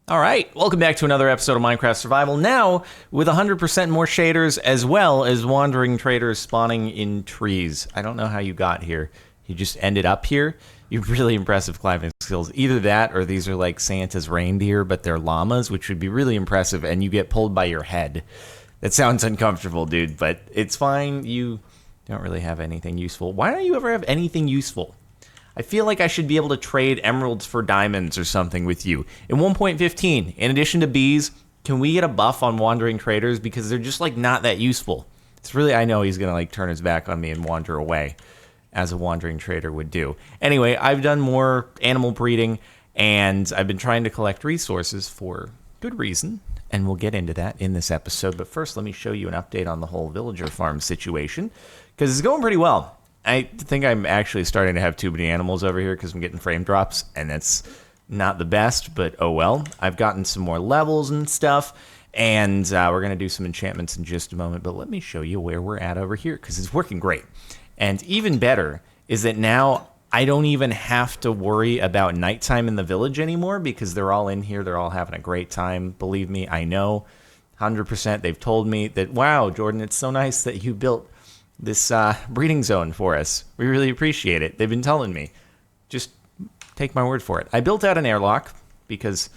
All right, welcome back to another episode of Minecraft Survival, now with 100% more shaders as well as wandering traders spawning in trees. I don't know how you got here. You just ended up here. You have really impressive climbing skills. Either that or these are like Santa's reindeer, but they're llamas, which would be really impressive, and you get pulled by your head. That sounds uncomfortable, dude, but it's fine. You don't really have anything useful. Why don't you ever have anything useful? I feel like I should be able to trade emeralds for diamonds or something with you. In 1.15, in addition to bees, can we get a buff on wandering traders? Because they're just like not that useful. It's really, I know he's going to like turn his back on me and wander away, as a wandering trader would do. Anyway, I've done more animal breeding, and I've been trying to collect resources for good reason, and we'll get into that in this episode. But first, let me show you an update on the whole villager farm situation, because it's going pretty well. I think I'm actually starting to have too many animals over here because I'm getting frame drops, and that's not the best, but oh well. I've gotten some more levels and stuff, and we're going to do some enchantments in just a moment, but let me show you where we're at over here, because it's working great. And even better is that now I don't even have to worry about nighttime in the village anymore, because they're all in here. They're all having a great time. Believe me, I know 100%. They've told me that, wow, Jordan, it's so nice that you built this breeding zone for us. We really appreciate it. They've been telling me. Just take my word for it. I built out an airlock because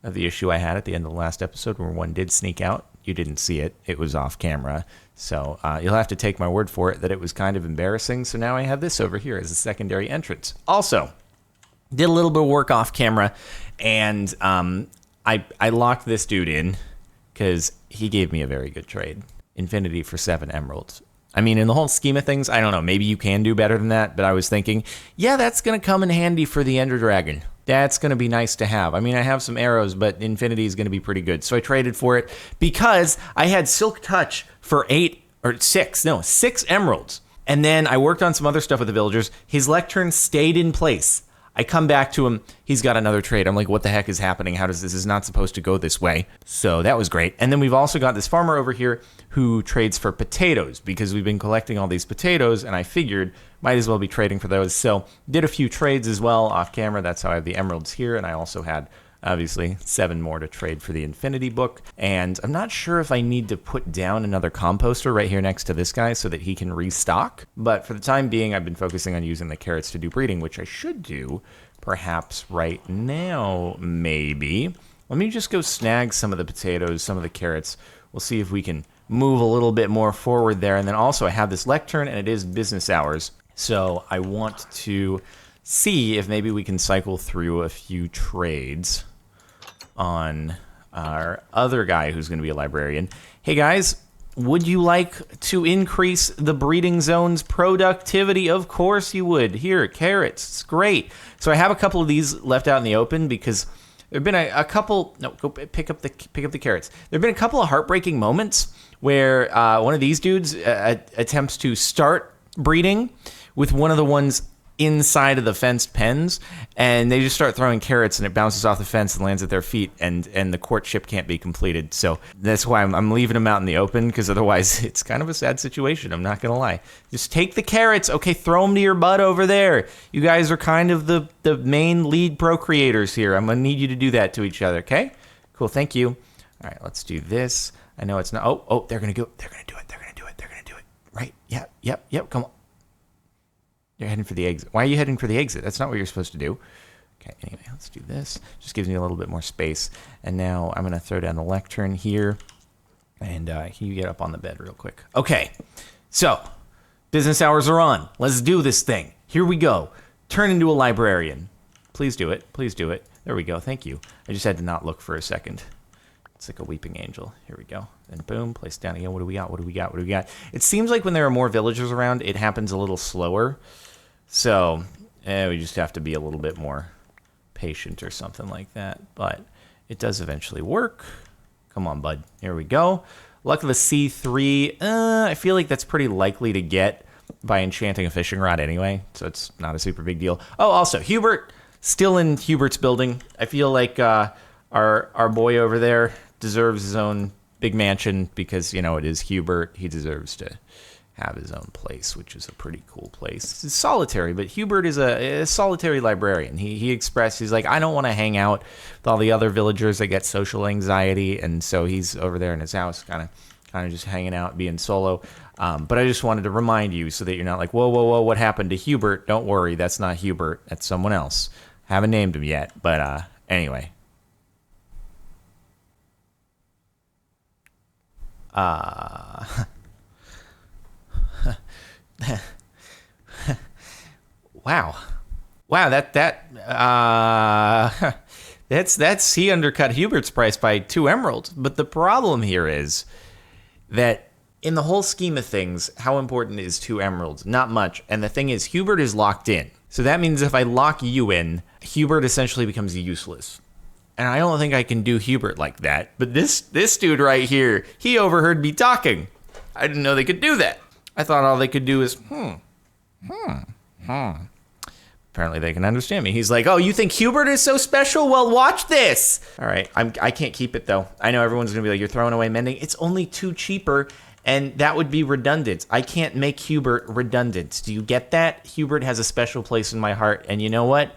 of the issue I had at the end of the last episode where one did sneak out. You didn't see it. It was off camera. So you'll have to take my word for it that it was kind of embarrassing. So now I have this over here as a secondary entrance. Also, did a little bit of work off camera, and I locked this dude in because he gave me a very good trade. Infinity for 7 emeralds. I mean, in the whole scheme of things, I don't know. Maybe you can do better than that, but I was thinking, yeah, that's going to come in handy for the Ender Dragon. That's going to be nice to have. I mean, I have some arrows, but Infinity is going to be pretty good. So I traded for it because I had Silk Touch for 6 emeralds. And then I worked on some other stuff with the villagers. His lectern stayed in place. I come back to him. He's got another trade. I'm like, what the heck is happening? How does this is not supposed to go this way? So that was great. And then we've also got this farmer over here who trades for potatoes, because we've been collecting all these potatoes, and I figured might as well be trading for those. So did a few trades as well off camera. That's how I have the emeralds here. And I also had, obviously, 7 more to trade for the Infinity book. And I'm not sure if I need to put down another composter right here next to this guy so that he can restock. But for the time being, I've been focusing on using the carrots to do breeding, which I should do perhaps right now, maybe. Let me just go snag some of the potatoes, some of the carrots. We'll see if we can move a little bit more forward there. And then also I have this lectern, and it is business hours. So I want to see if maybe we can cycle through a few trades on our other guy who's going to be a librarian. Hey guys, would you like to increase the breeding zone's productivity? Of course you would. Here, carrots. It's great. So I have a couple of these left out in the open because there have been a couple. No, go pick up the carrots. There have been a couple of heartbreaking moments where one of these dudes attempts to start breeding with one of the ones inside of the fenced pens, and they just start throwing carrots, and it bounces off the fence and lands at their feet, and the courtship can't be completed. So that's why I'm leaving them out in the open, because otherwise it's kind of a sad situation. I'm not gonna lie. Just take the carrots. Okay, throw them to your butt over there. You guys are kind of the main lead procreators here. I'm gonna need you to do that to each other. Okay, cool. Thank you. All right, let's do this. I know it's not. Oh, they're gonna do it. They're gonna do it. Right? Yep. Come on. You're heading for the exit. Why are you heading for the exit? That's not what you're supposed to do. Okay, anyway, let's do this. Just gives me a little bit more space. And now I'm going to throw down the lectern here. And can you get up on the bed real quick? Okay, so business hours are on. Let's do this thing. Here we go. Turn into a librarian. Please do it. Please do it. There we go. Thank you. I just had to not look for a second. It's like a weeping angel. Here we go. Then boom, place down again. What do we got? It seems like when there are more villagers around, it happens a little slower. So we just have to be a little bit more patient or something like that. But it does eventually work. Come on, bud. Here we go. Luck of the C3. I feel like that's pretty likely to get by enchanting a fishing rod anyway. So it's not a super big deal. Oh, also, Hubert. Still in Hubert's building. I feel like our boy over there deserves his own big mansion because, you know, it is Hubert. He deserves to have his own place, which is a pretty cool place. It's solitary, but Hubert is a solitary librarian. He expressed, he's like, I don't want to hang out with all the other villagers that get social anxiety, and so he's over there in his house, kind of just hanging out, being solo. But I just wanted to remind you so that you're not like, whoa, what happened to Hubert? Don't worry, that's not Hubert, that's someone else. Haven't named him yet, but anyway. Wow, that's he undercut Hubert's price by 2 emeralds. But the problem here is that in the whole scheme of things, how important is 2 emeralds? Not much. And the thing is, Hubert is locked in. So that means if I lock you in, Hubert essentially becomes useless. And I don't think I can do Hubert like that. But this dude right here, he overheard me talking. I didn't know they could do that. I thought all they could do is, Apparently they can understand me. He's like, oh, you think Hubert is so special? Well, watch this. All right, I can't keep it, though. I know everyone's going to be like, you're throwing away mending. It's only 2 cheaper, and that would be redundant. I can't make Hubert redundant. Do you get that? Hubert has a special place in my heart, and you know what?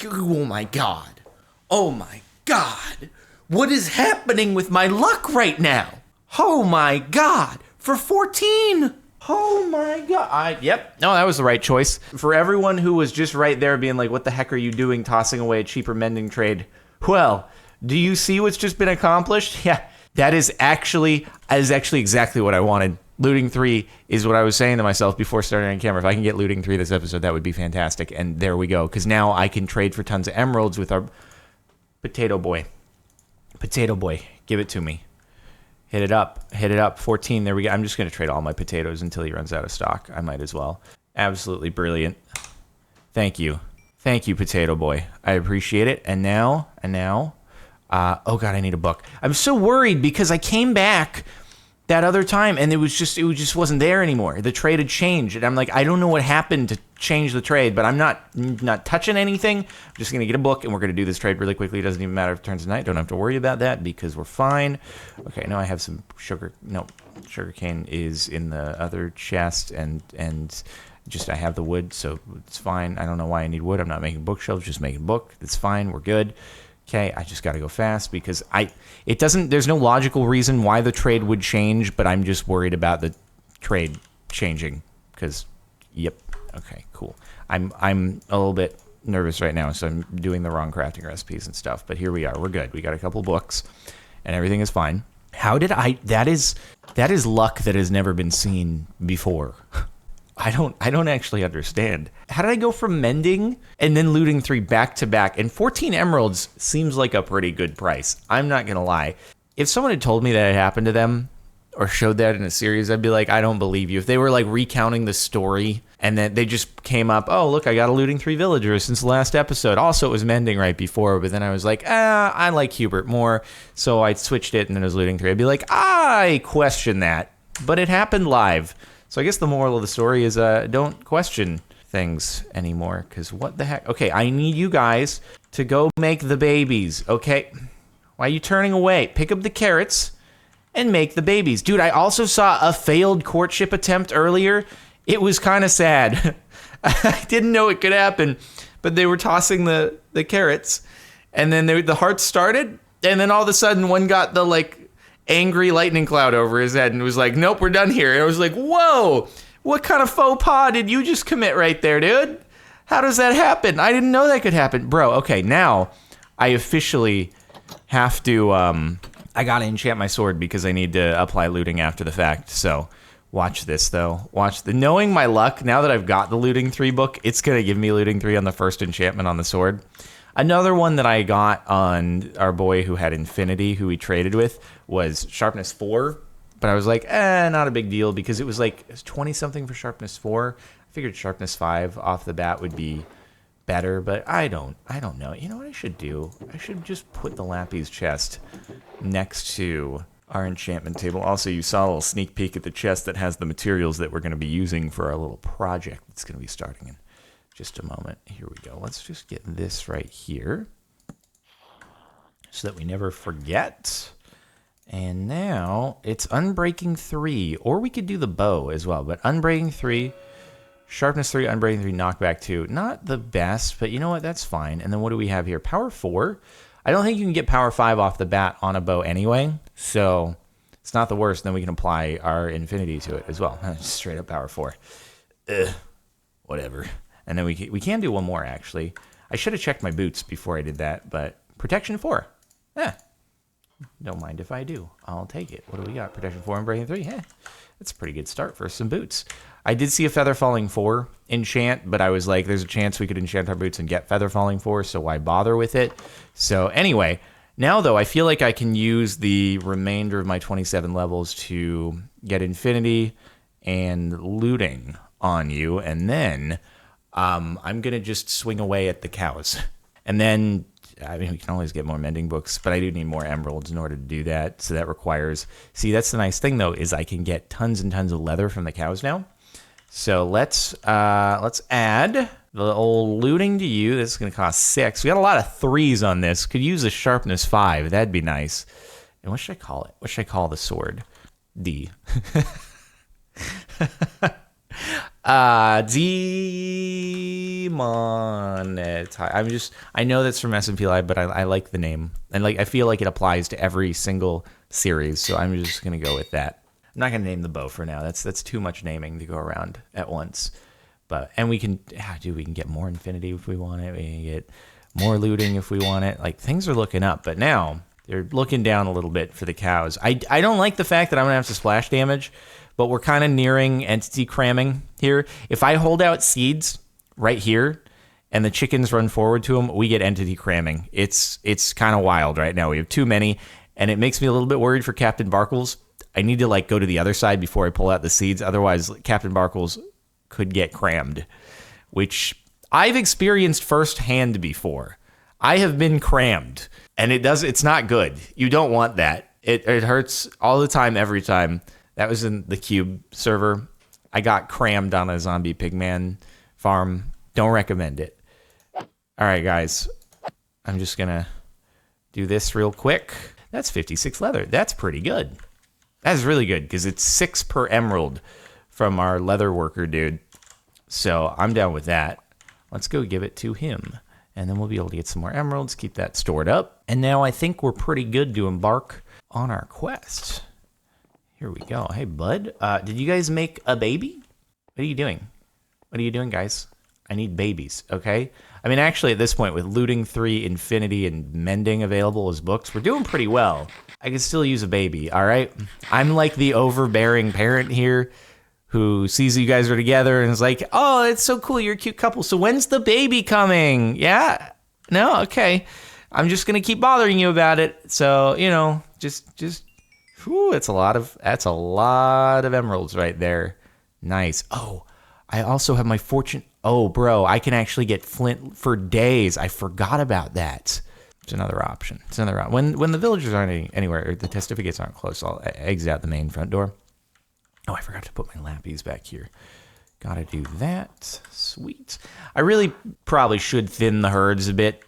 Oh, my God. Oh, my God. What is happening with my luck right now? Oh, my God. For 14. Oh my God. Yep. No, that was the right choice. For everyone who was just right there being like, what the heck are you doing tossing away a cheaper mending trade? Well, do you see what's just been accomplished? Yeah, that is actually exactly what I wanted. Looting 3 is what I was saying to myself before starting on camera. If I can get Looting 3 this episode, that would be fantastic. And there we go. Because now I can trade for tons of emeralds with our potato boy. Potato boy, give it to me. Hit it up. 14, there we go. I'm just going to trade all my potatoes until he runs out of stock. I might as well. Absolutely brilliant. Thank you, potato boy. I appreciate it. And now, oh God, I need a book. I'm so worried because I came back that other time and it just wasn't there anymore. The trade had changed. And I'm like, I don't know what happened to change the trade, but I'm not touching anything. I'm just going to get a book and we're going to do this trade really quickly. It doesn't even matter if it turns to night. Don't have to worry about that because we're fine. Okay, now I have some sugar. No, sugarcane is in the other chest and just I have the wood, so it's fine. I don't know why I need wood. I'm not making bookshelves, just making book. It's fine. We're good. Okay, I just got to go fast because there's no logical reason why the trade would change, but I'm just worried about the trade changing because, yep. Okay, cool. I'm a little bit nervous right now, so I'm doing the wrong crafting recipes and stuff, but here we are. We're good. We got a couple books and everything is fine. How did that is luck that has never been seen before. I don't actually understand. How did I go from mending and then looting 3 back to back? And 14 emeralds seems like a pretty good price. I'm not going to lie. If someone had told me that it happened to them or showed that in a series, I'd be like, I don't believe you. If they were like recounting the story and then they just came up, oh, look, I got a looting 3 villagers since the last episode. Also, it was mending right before, but then I was like, I like Hubert more. So I switched it and then it was looting 3. I'd be like, I question that, but it happened live. So I guess the moral of the story is don't question things anymore, because what the heck? Okay, I need you guys to go make the babies, okay? Why are you turning away? Pick up the carrots and make the babies. Dude, I also saw a failed courtship attempt earlier. It was kind of sad. I didn't know it could happen, but they were tossing the carrots, and then the hearts started, and then all of a sudden one got the, like, angry lightning cloud over his head and was like, nope, we're done here. And I was like, whoa, what kind of faux pas did you just commit right there, dude? How does that happen? I didn't know that could happen. Bro, okay, now I officially have to, I gotta enchant my sword because I need to apply looting after the fact. So watch this, though. Knowing my luck, now that I've got the Looting 3 book, it's gonna give me Looting 3 on the first enchantment on the sword. Another one that I got on our boy who had Infinity, who we traded with, was Sharpness 4. But I was like, not a big deal because it was like 20-something for Sharpness 4. I figured Sharpness 5 off the bat would be better, but I don't know. You know what I should do? I should just put the Lappy's chest next to our enchantment table. Also, you saw a little sneak peek at the chest that has the materials that we're going to be using for our little project that's going to be starting in just a moment. Here we go. Let's just get this right here so that we never forget. And now it's Unbreaking 3, or we could do the bow as well. But Unbreaking 3, Sharpness 3, Unbreaking 3, Knockback 2. Not the best, but you know what? That's fine. And then what do we have here? Power 4. I don't think you can get Power 5 off the bat on a bow anyway, so it's not the worst. Then we can apply our Infinity to it as well. Straight up Power 4. Whatever. And then we can do one more, actually. I should have checked my boots before I did that, but Protection 4. Don't mind if I do. I'll take it. What do we got? Protection 4 and Breaking 3. That's a pretty good start for some boots. I did see a Feather Falling 4 enchant, but I was like, there's a chance we could enchant our boots and get Feather Falling 4, so why bother with it? So anyway, now though, I feel like I can use the remainder of my 27 levels to get Infinity and looting on you, and then I'm going to just swing away at the cows. And then, I mean, we can always get more mending books, but I do need more emeralds in order to do that. So that requires, see, that's the nice thing though, is I can get tons and tons of leather from the cows now. So let's add the old looting to you. This is going to cost 6. We got a lot of 3s on this. Could use a sharpness 5. That'd be nice. And what should I call it? What should I call the sword? D. Demonetize. I know that's from S&P Live, but I like the name. And I feel like it applies to every single series, so I'm just going to go with that. I'm not going to name the bow for now. That's too much naming to go around at once. And we can get more Infinity if we want it. We can get more looting if we want it. Things are looking up, but now they're looking down a little bit for the cows. I don't like the fact that I'm going to have to splash damage, but we're kind of nearing entity cramming here. If I hold out seeds right here and the chickens run forward to them, we get entity cramming. It's kind of wild right now. We have too many, and it makes me a little bit worried for CaptainSparklez. I need to go to the other side before I pull out the seeds. Otherwise, CaptainSparklez could get crammed, which I've experienced firsthand before. I have been crammed, and it's not good. You don't want that. It hurts all the time, every time. That was in the Cube server. I got crammed on a zombie pigman farm. Don't recommend it. All right, guys. I'm just going to do this real quick. That's 56 leather. That's pretty good. That's really good because it's 6 per emerald from our leather worker dude. So I'm down with that. Let's go give it to him. And then we'll be able to get some more emeralds, keep that stored up. And now I think we're pretty good to embark on our quest. Here we go. Hey, bud. Did you guys make a baby? What are you doing? What are you doing, guys? I need babies, okay? I mean, actually, at this point, with looting 3, Infinity, and mending available as books, we're doing pretty well. I can still use a baby, all right? I'm like the overbearing parent here who sees you guys are together and is like, oh, it's so cool. You're a cute couple. So when's the baby coming? Yeah? No? Okay. I'm just going to keep bothering you about it. So, just whew, that's a lot of emeralds right there. Nice. Oh, I also have my fortune. Oh, bro, I can actually get flint for days. I forgot about that. It's another option. When the villagers aren't anywhere, or the testificates aren't close, I'll exit out the main front door. Oh, I forgot to put my lappies back here. Gotta do that. Sweet. I really probably should thin the herds a bit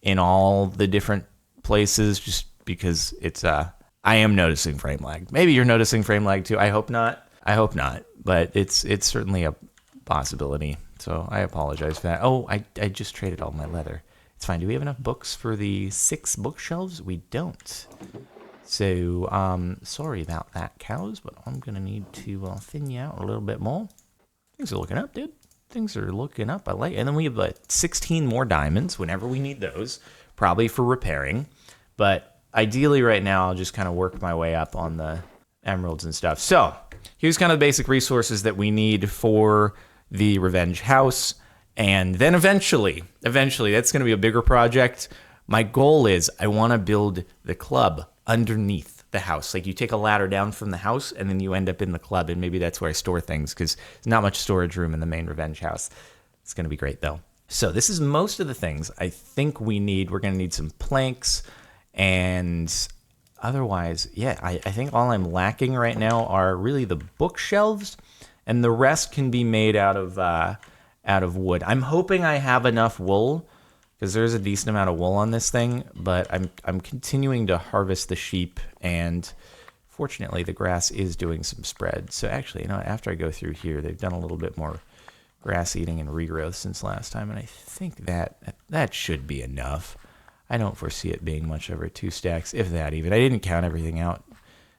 in all the different places, just because it's I am noticing frame lag. Maybe you're noticing frame lag too. I hope not, but it's certainly a possibility. So I apologize for that. Oh, I just traded all my leather. It's fine. Do we have enough books for the 6 bookshelves? We don't. So, sorry about that, cows, but I'm going to need to thin you out a little bit more. Things are looking up, dude. Things are looking up. I like it. And then we have 16 more diamonds whenever we need those, probably for repairing. But ideally right now, I'll just kind of work my way up on the emeralds and stuff. So here's kind of the basic resources that we need for the Revenge House. And then eventually, that's going to be a bigger project. My goal is I want to build the club underneath the house. You take a ladder down from the house and then you end up in the club, and maybe that's where I store things because there's not much storage room in the main Revenge House. It's going to be great though. So this is most of the things I think we need. We're going to need some planks, and otherwise, yeah, I think all I'm lacking right now are really the bookshelves, and the rest can be made out of wood. I'm hoping I have enough wool because there's a decent amount of wool on this thing, but I'm continuing to harvest the sheep, and fortunately the grass is doing some spread. So actually, after I go through here, they've done a little bit more grass eating and regrowth since last time, and I think that should be enough. I don't foresee it being much over 2 stacks, if that even. I didn't count everything out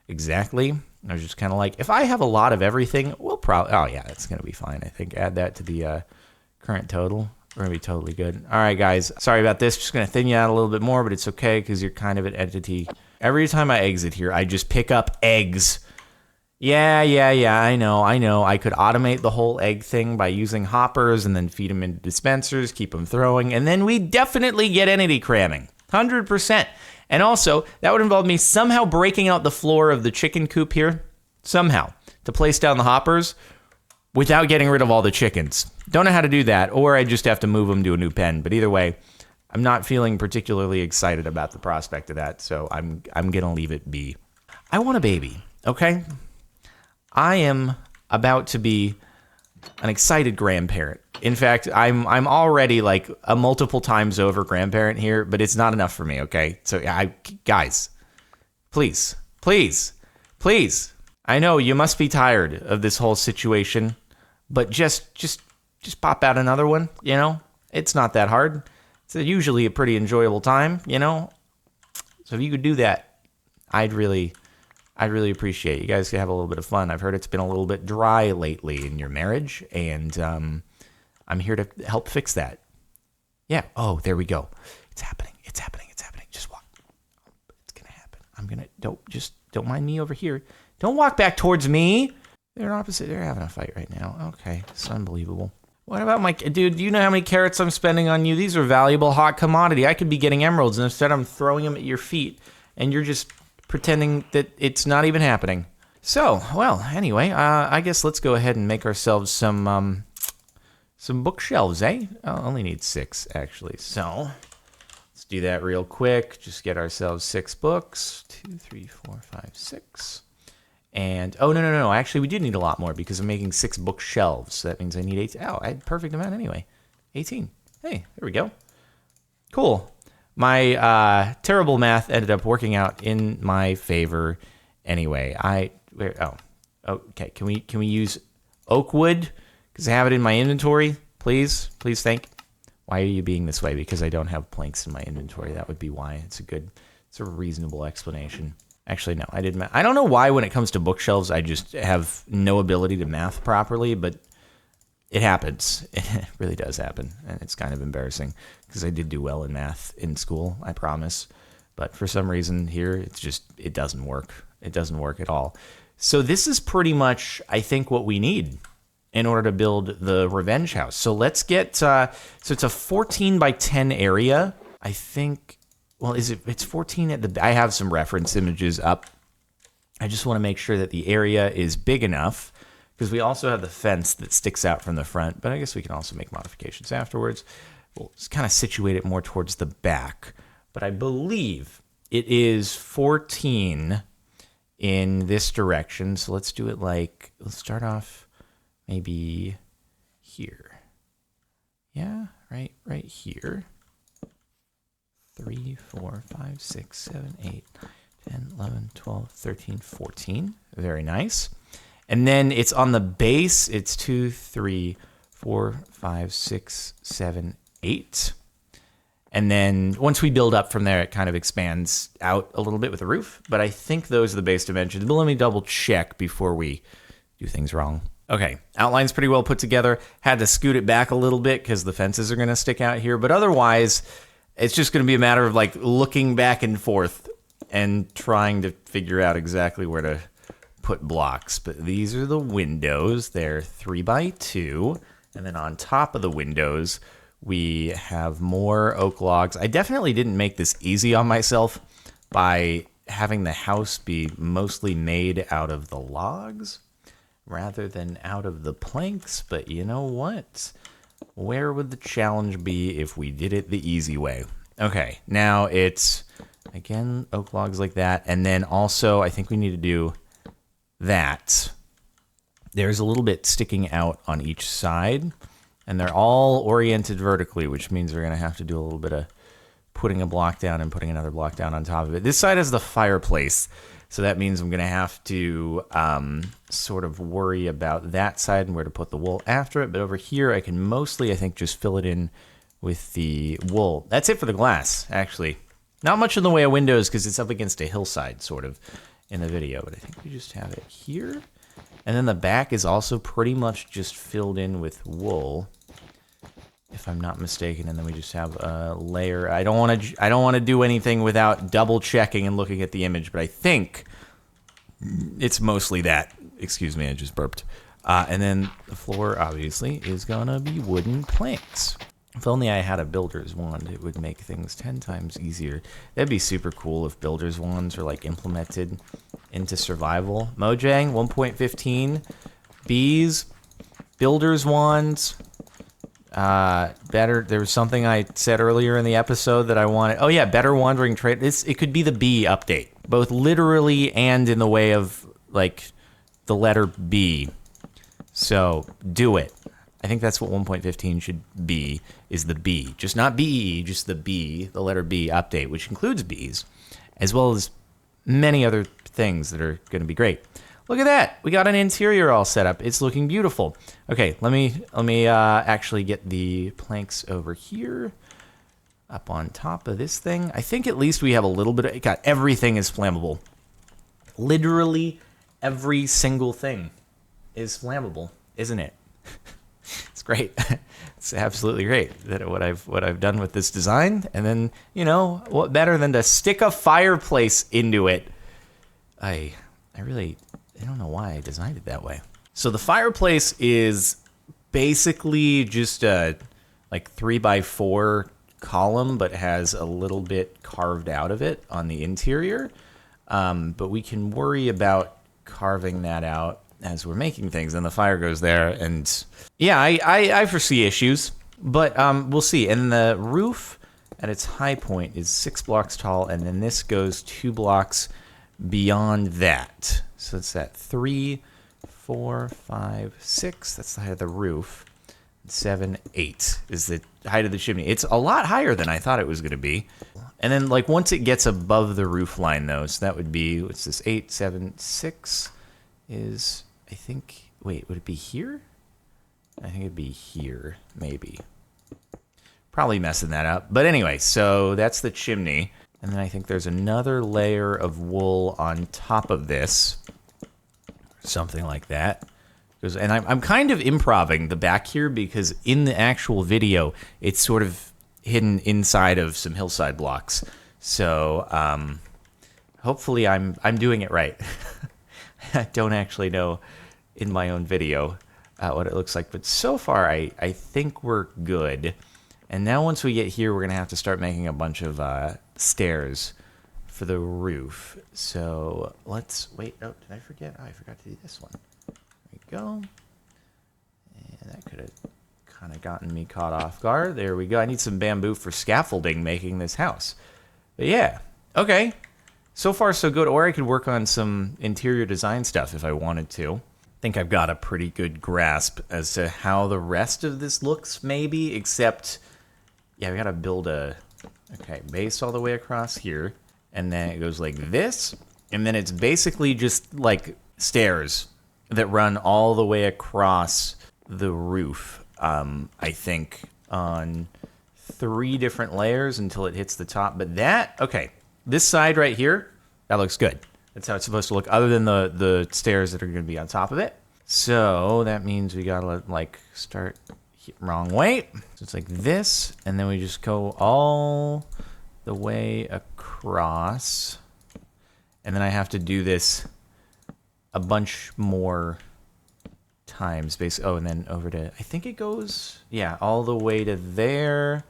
exactly. I was just kind of like, if I have a lot of everything, we'll probably... Oh, yeah, it's going to be fine, I think. Add that to the current total. We're going to be totally good. All right, guys. Sorry about this. Just going to thin you out a little bit more, but it's okay because you're kind of an entity. Every time I exit here, I just pick up eggs. Yeah, I know. I could automate the whole egg thing by using hoppers and then feed them into dispensers, keep them throwing, and then we definitely get entity cramming. 100%. And also, that would involve me somehow breaking out the floor of the chicken coop here, somehow, to place down the hoppers without getting rid of all the chickens. Don't know how to do that, or I just have to move them to a new pen. But either way, I'm not feeling particularly excited about the prospect of that, so I'm going to leave it be. I want a baby, okay? I am about to be an excited grandparent. In fact, I'm already like a multiple times over grandparent here, but it's not enough for me, okay? So guys, please. I know you must be tired of this whole situation, but just pop out another one, It's not that hard. It's usually a pretty enjoyable time, So if you could do that, I'd really appreciate it. You guys could have a little bit of fun. I've heard it's been a little bit dry lately in your marriage, and I'm here to help fix that. Yeah. Oh, there we go. It's happening. Just walk. It's gonna happen. Don't mind me over here. Don't walk back towards me. They're opposite. They're having a fight right now. Okay, it's unbelievable. What about my dude? Do you know how many carrots I'm spending on you? These are valuable hot commodity. I could be getting emeralds, and instead I'm throwing them at your feet, and you're just pretending that it's not even happening. So, well, anyway, I guess let's go ahead and make ourselves some bookshelves, eh? I only need 6, actually. So, let's do that real quick. Just get ourselves 6 books. 2, 3, 4, 5, 6. And, oh, no. Actually, we do need a lot more because I'm making 6 bookshelves. So that means I need 8. Oh, I had perfect amount anyway. 18. Hey, there we go. Cool. My terrible math ended up working out in my favor anyway. Okay. Can we use oak wood? Because I have it in my inventory. Please, thank. Why are you being this way? Because I don't have planks in my inventory. That would be why. It's a reasonable explanation. Actually, no, I didn't. I don't know why when it comes to bookshelves, I just have no ability to math properly, but it happens. It really does happen, and it's kind of embarrassing because I did do well in math in school, I promise. But for some reason here, it doesn't work. It doesn't work at all. So this is pretty much, I think, what we need in order to build the revenge house. So let's get, so it's a 14 by 10 area. I think, well, it's 14 at the, I have some reference images up. I just want to make sure that the area is big enough because we also have the fence that sticks out from the front, but I guess we can also make modifications afterwards. We'll just kind of situate it more towards the back, but I believe it is 14 in this direction. So let's do it let's start off maybe here. Yeah, right here. 3, 4, 5, 6, 7, 8, 10, 11, 12, 13, 14. Very nice. And then it's on the base. It's 2, 3, 4, 5, 6, 7, 8. And then once we build up from there, it kind of expands out a little bit with the roof. But I think those are the base dimensions. But let me double check before we do things wrong. Okay, outline's pretty well put together. Had to scoot it back a little bit because the fences are going to stick out here. But otherwise, it's just going to be a matter of looking back and forth and trying to figure out exactly where to put blocks. But these are the windows. They're 3 by 2. And then on top of the windows, we have more oak logs. I definitely didn't make this easy on myself by having the house be mostly made out of the logs rather than out of the planks. But you know what? Where would the challenge be if we did it the easy way? Okay, now it's, again, oak logs like that. And then also, I think we need to do that. There's a little bit sticking out on each side. And they're all oriented vertically, which means we're going to have to do a little bit of putting a block down and putting another block down on top of it. This side is the fireplace, so that means I'm going to have to sort of worry about that side and where to put the wool after it. But over here, I can mostly, I think, just fill it in with the wool. That's it for the glass, actually. Not much in the way of windows because it's up against a hillside, sort of, in the video. But I think we just have it here. And then the back is also pretty much just filled in with wool, if I'm not mistaken. And then we just have a layer. I don't want to do anything without double checking and looking at the image, but I think it's mostly that. Excuse me, I just burped. And then the floor, obviously, is gonna be wooden planks. If only I had a builder's wand, it would make things 10 times easier. That'd be super cool if builder's wands are like implemented into survival. Mojang 1.15, bees, builder's wands. Better. There was something I said earlier in the episode that I wanted. Oh yeah, better wandering trade. It could be the bee update, both literally and in the way of like the letter B. So do it. I think that's what 1.15 should be, is the B. Just not BEE, just the B, the letter B update, which includes bees, as well as many other things that are going to be great. Look at that. We got an interior all set up. It's looking beautiful. Okay, let me actually get the planks over here up on top of this thing. I think at least we have a little bit of... God, everything is flammable. Literally every single thing is flammable, isn't it? It's great. It's absolutely great that what I've done with this design. And then, you know, what better than to stick a fireplace into it? I don't know why I designed it that way. So the fireplace is basically just a like 3x4 column, but has a little bit carved out of it on the interior. But we can worry about carving that out as we're making things, and the fire goes there. And yeah, I foresee issues, but we'll see. And the roof at its high point is 6 blocks tall, and then this goes 2 blocks beyond that. So it's at 3, 4, 5, 6. That's the height of the roof. 7, 8 is the height of the chimney. It's a lot higher than I thought it was going to be. And then, like, once it gets above the roof line, though, so that would be, what's this, 8, 7, 6 is, I think, wait, would it be here? I think it'd be here, maybe. Probably messing that up. But anyway, so that's the chimney. And then I think there's another layer of wool on top of this. Something like that. And I'm kind of improvising the back here because in the actual video, it's sort of hidden inside of some hillside blocks. So hopefully I'm doing it right. I don't actually know in my own video what it looks like. But so far, I think we're good. And now once we get here, we're going to have to start making a bunch of stairs for the roof. So let's wait. Oh, did I forget? Oh, I forgot to do this one. There we go. And that could have kind of gotten me caught off guard. There we go. I need some bamboo for scaffolding making this house. But yeah, okay. So far, so good. Or I could work on some interior design stuff if I wanted to. I think I've got a pretty good grasp as to how the rest of this looks, maybe, except, yeah, we got to build a, okay, base all the way across here. And then it goes like this. And then it's basically just like stairs that run all the way across the roof, I think, on 3 different layers until it hits the top. But that, okay, this side right here, that looks good. That's how it's supposed to look, other than the stairs that are going to be on top of it. So that means we got to, like, start wrong way. So it's like this, and then we just go all the way across. And then I have to do this a bunch more times, basically. Oh, and then over to, I think it goes, yeah, all the way to there.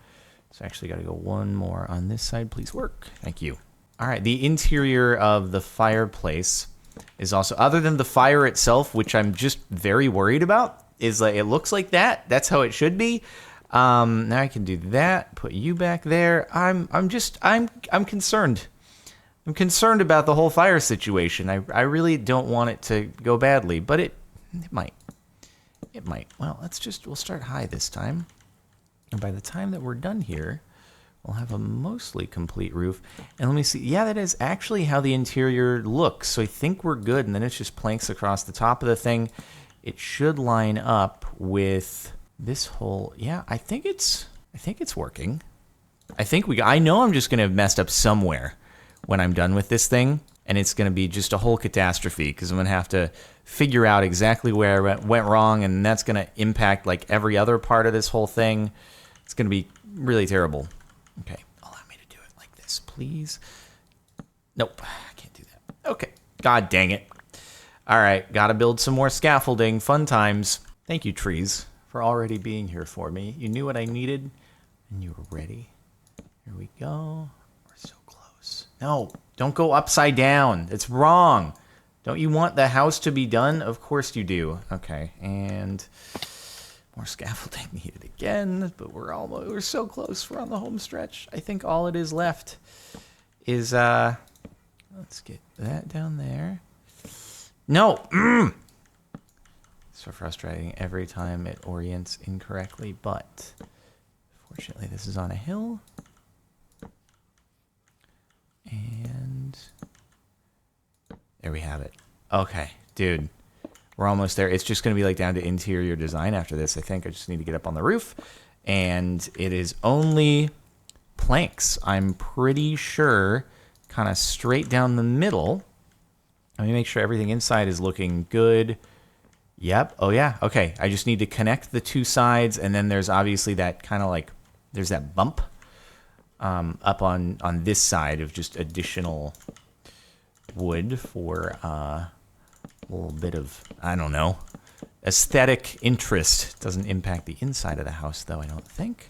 So I actually got to go one more on this side. Please work. Thank you. All right, the interior of the fireplace is also, other than the fire itself, which I'm just very worried about, is like, it looks like that. That's how it should be. Now I can do that. Put you back there. I'm concerned. I'm concerned about the whole fire situation. I really don't want it to go badly, but it might. It might. Well, we'll start high this time. And by the time that we're done here, we'll have a mostly complete roof. And let me see. Yeah, that is actually how the interior looks. So I think we're good. And then it's just planks across the top of the thing. It should line up with this whole... Yeah, I think it's working. I know I'm just going to have messed up somewhere when I'm done with this thing. And it's going to be just a whole catastrophe because I'm going to have to figure out exactly where I went wrong. And that's going to impact like every other part of this whole thing. It's going to be really terrible. Okay, allow me to do it like this, please. Nope, I can't do that. Okay, god dang it. All right, got to build some more scaffolding. Fun times. Thank you, trees, for already being here for me. You knew what I needed, and you were ready. Here we go. We're so close. No, don't go upside down. It's wrong. Don't you want the house to be done? Of course you do. Okay, and... more scaffolding needed again, but we're so close. We're on the home stretch. I think all it is left is, let's get that down there. No! So frustrating every time it orients incorrectly, but fortunately this is on a hill. And there we have it. Okay, dude. We're almost there. It's just going to be like down to interior design after this. I think I just need to get up on the roof. And it is only planks. I'm pretty sure kind of straight down the middle. Let me make sure everything inside is looking good. Yep. Oh, yeah. Okay. I just need to connect the two sides. And then there's obviously that kind of like, there's that bump up on this side of just additional wood for... a little bit of, I don't know, aesthetic interest. Doesn't impact the inside of the house, though, I don't think.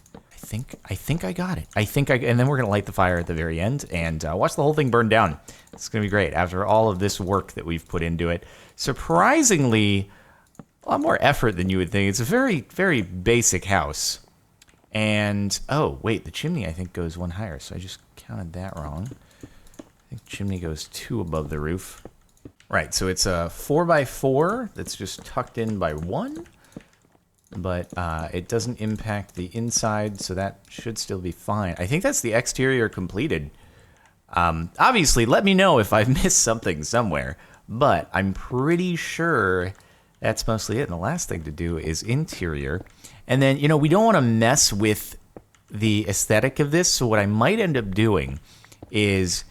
I think I got it. And then we're going to light the fire at the very end and watch the whole thing burn down. It's going to be great after all of this work that we've put into it. Surprisingly, a lot more effort than you would think. It's a very, very basic house. And, oh, wait, the chimney, I think, goes one higher, so I just counted that wrong. I think chimney goes 2 above the roof. Right, so it's a 4x4 that's just tucked in by 1, but it doesn't impact the inside, so that should still be fine. I think that's the exterior completed. Obviously, let me know if I've missed something somewhere, but I'm pretty sure that's mostly it. And the last thing to do is interior. And then, you know, we don't want to mess with the aesthetic of this, so what I might end up doing is...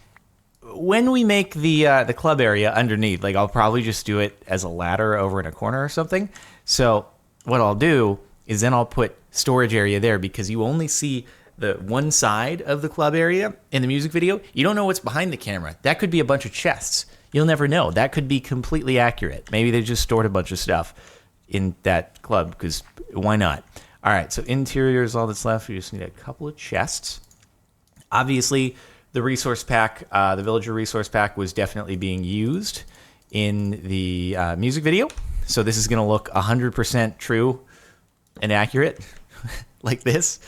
when we make the club area underneath, like I'll probably just do it as a ladder over in a corner or something. So what I'll do is then I'll put storage area there because you only see the one side of the club area in the music video. You don't know what's behind the camera. That could be a bunch of chests. You'll never know. That could be completely accurate. Maybe they just stored a bunch of stuff in that club because why not? All right, so interior is all that's left. We just need a couple of chests. Obviously, the resource pack, the villager resource pack was definitely being used in the music video. So this is going to look 100% true and accurate like this.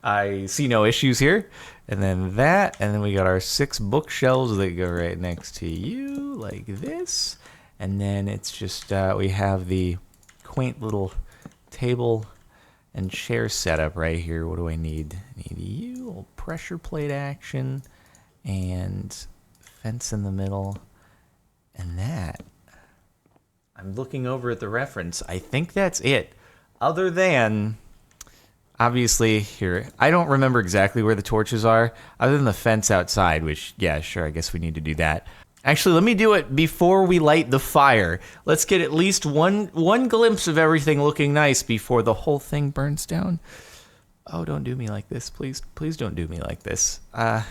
I see no issues here. And then that, and then we got our 6 bookshelves that go right next to you like this. And then it's just, we have the quaint little table and chair setup right here. What do I need? I need you, a little pressure plate action, and fence in the middle. And that, I'm looking over at the reference. I think that's it. Other than, obviously, here, I don't remember exactly where the torches are, other than the fence outside, which, yeah, sure, I guess we need to do that. Actually, let me do it before we light the fire. Let's get at least one glimpse of everything looking nice before the whole thing burns down. Oh, don't do me like this, please. Please don't do me like this. Oh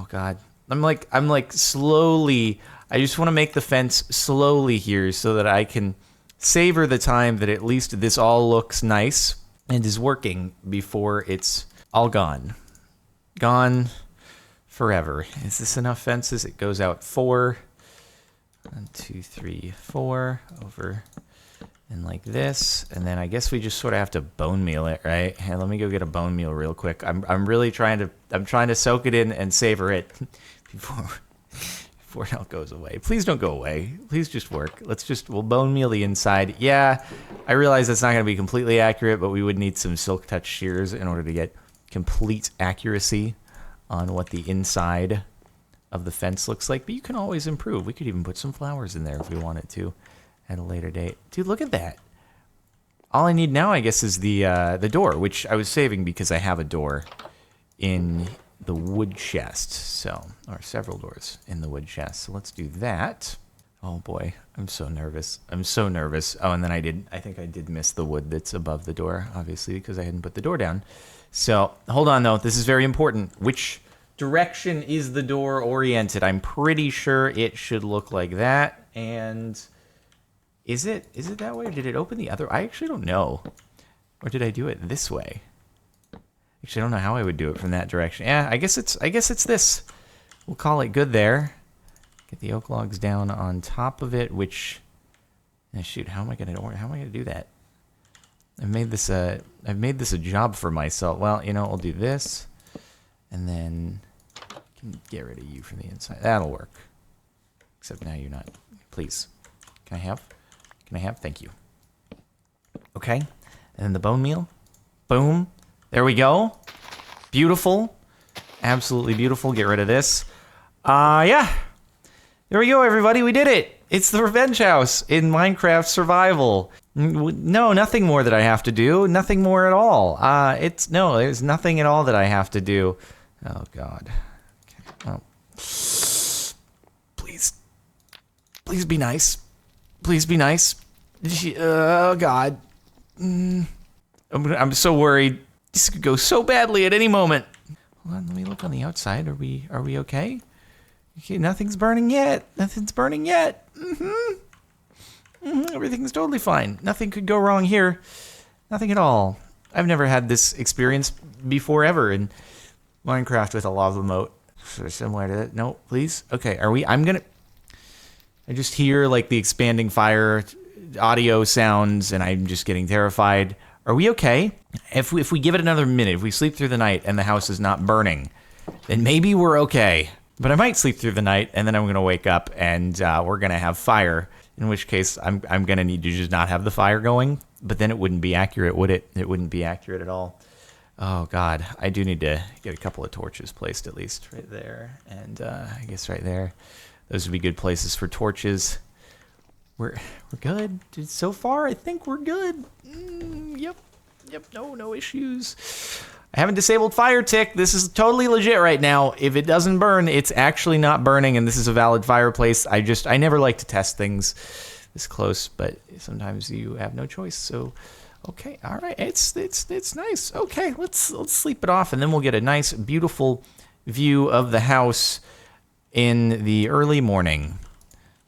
God. I'm like slowly, I just want to make the fence slowly here so that I can savor the time that at least this all looks nice and is working before it's all gone. Gone forever. Is this enough fences? It goes out 4. 1, 2, 3, 4 over and like this. And then I guess we just sort of have to bone meal it, right? Hey, let me go get a bone meal real quick. I'm really trying to soak it in and savor it before it all goes away. Please don't go away. Please just work. We'll bone meal the inside. Yeah, I realize that's not going to be completely accurate, but we would need some silk touch shears in order to get complete accuracy on what the inside of the fence looks like. But you can always improve. We could even put some flowers in there if we wanted to at a later date. Dude, look at that. All I need now, I guess, is the door, which I was saving because I have a door in the wood chest. So, or several doors in the wood chest. So let's do that. Oh boy, I'm so nervous. I'm so nervous. Oh, and then I think I did miss the wood that's above the door, obviously, because I hadn't put the door down. So, hold on though, this is very important. Which direction is the door oriented? I'm pretty sure it should look like that. And is it that way, or did it open the other? I actually don't know. Or did I do it this way? Actually, I don't know how I would do it from that direction. Yeah, I guess it's this. We'll call it good there. Get the oak logs down on top of it, which, shoot, how am I gonna do that? I've made this a job for myself. Well, we'll do this, and then can get rid of you from the inside. That'll work. Except now you're not. Please, can I have? Thank you. Okay, and then the bone meal. Boom. There we go. Beautiful. Absolutely beautiful. Get rid of this. Yeah. There we go, everybody. We did it. It's the revenge house in Minecraft Survival. No, nothing more that I have to do. Nothing more at all. There's nothing at all that I have to do. Oh, God. Okay. Oh. Please. Please be nice. Please be nice. Oh, God. I'm so worried. This could go so badly at any moment. Hold on, let me look on the outside. Are we okay? Okay, nothing's burning yet. Everything's totally fine. Nothing could go wrong here. Nothing at all. I've never had this experience before ever in Minecraft with a lava moat. Sort of similar to that. No, please. Okay, I just hear like the expanding fire audio sounds and I'm just getting terrified. Are we okay? If we give it another minute, if we sleep through the night and the house is not burning, then maybe we're okay. But I might sleep through the night and then I'm going to wake up and we're going to have fire, in which case I'm going to need to just not have the fire going. But then it wouldn't be accurate, would it? It wouldn't be accurate at all. Oh, God. I do need to get a couple of torches placed at least right there. And I guess right there. Those would be good places for torches. We're good. Dude, so far, I think we're good. Yep. No issues. I haven't disabled fire tick. This is totally legit right now. If it doesn't burn, it's actually not burning, and this is a valid fireplace. I never like to test things this close, but sometimes you have no choice. So, okay, all right, it's nice. Okay, let's sleep it off, and then we'll get a nice, beautiful view of the house in the early morning.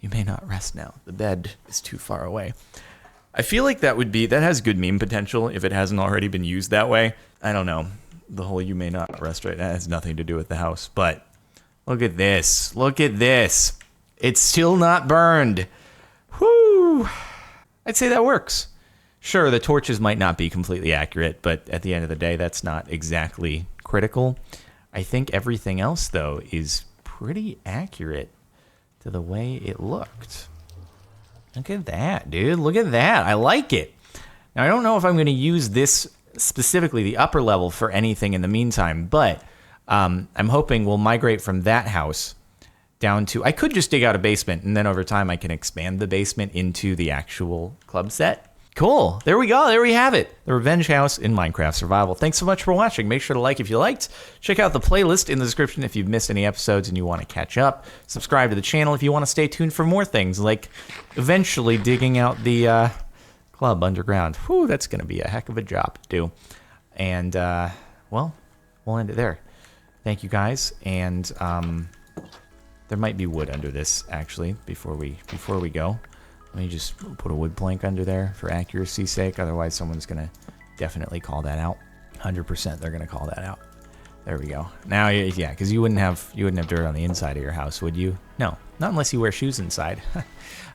You may not rest now. The bed is too far away. I feel like that has good meme potential if it hasn't already been used that way. I don't know. The whole you may not rest right now has nothing to do with the house. But look at this. Look at this. It's still not burned. Whoo! I'd say that works. Sure, the torches might not be completely accurate, but at the end of the day, that's not exactly critical. I think everything else, though, is pretty accurate to the way it looked. Look at that, dude. Look at that. I like it. Now, I don't know if I'm going to use this specifically, the upper level, for anything in the meantime, but I'm hoping we'll migrate from that house down to... I could just dig out a basement, and then over time I can expand the basement into the actual club set. Cool. There we go. There we have it. The Revenge House in Minecraft Survival. Thanks so much for watching. Make sure to like if you liked. Check out the playlist in the description if you've missed any episodes and you want to catch up. Subscribe to the channel if you want to stay tuned for more things, like eventually digging out the club underground. Whew, that's going to be a heck of a job to do. And, well, we'll end it there. Thank you, guys. And there might be wood under this, actually, before we go. Let me just put a wood plank under there for accuracy's sake. Otherwise, someone's going to definitely call that out. 100% they're going to call that out. There we go. Now, yeah, because you wouldn't have dirt on the inside of your house, would you? No, not unless you wear shoes inside.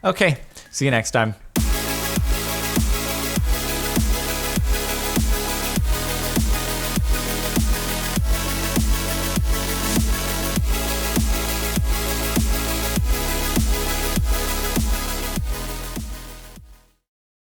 Okay, see you next time.